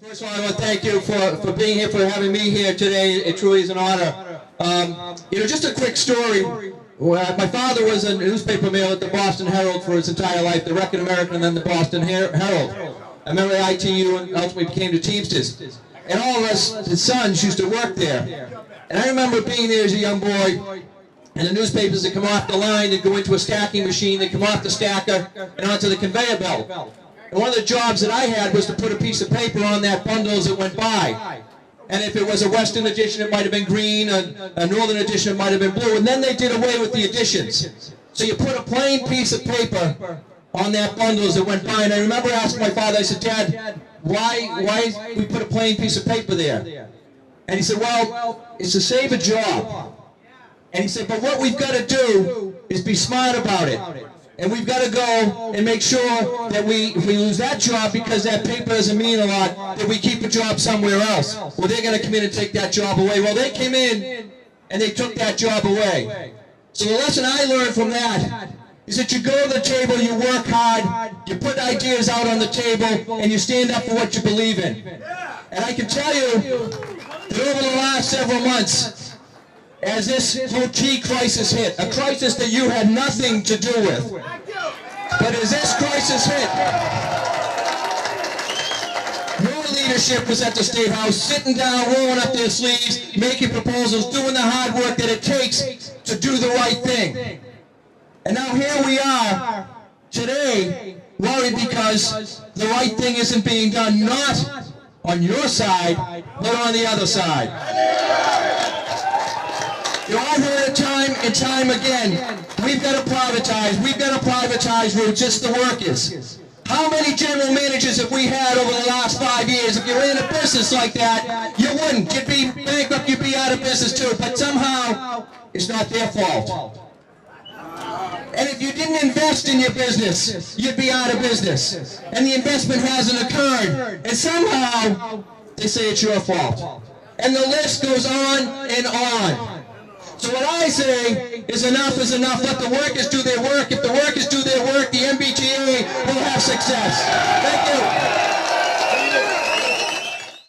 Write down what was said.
First of all, I want to thank you for being here, for having me here today. It truly is an honor. Just a quick story. My father was a newspaper mail at the Boston Herald for his entire life, the Record American and then the Boston Herald. I remember ITU and ultimately became the Teamsters. And all of us, his sons, used to work there. And I remember being there as a young boy, and the newspapers that come off the line, they'd go into a stacking machine, they'd come off the stacker and onto the conveyor belt. And one of the jobs that I had was to put a piece of paper on that bundle as it went by. And if it was a Western edition, it might have been green, a Northern edition, it might have been blue. And then they did away with the editions. So you put a plain piece of paper on that bundle as it went by. And I remember asking my father, I said, Dad, why we put a plain piece of paper there? And he said, well, it's to save a job. And he said, but what we've got to do is be smart about it. And we've got to go and make sure that if we lose that job because that paper doesn't mean a lot, that we keep a job somewhere else. Well, they're going to come in and take that job away. Well, they came in and they took that job away. So the lesson I learned from that is that you go to the table, you work hard, you put ideas out on the table, and you stand up for what you believe in. And I can tell you that over the last several months, as this whole tea crisis hit, a crisis that you had nothing to do with, but as this crisis hit, your leadership was at the State House, sitting down, rolling up their sleeves, making proposals, doing the hard work that it takes to do the right thing. And now here we are today, worried because the right thing isn't being done, not on your side, but on the other side. I've heard it time and time again, we've got to privatize routes, it's the workers. How many general managers have we had over the last 5 years? If you ran a business like that, you wouldn't. You'd be bankrupt, you'd be out of business too, but somehow, it's not their fault. And if you didn't invest in your business, you'd be out of business. And the investment hasn't occurred. And somehow, they say it's your fault. And the list goes on and on. So what I say is enough is enough. Let the workers do their work. If the workers do their work, the MBTA will have success. Thank you.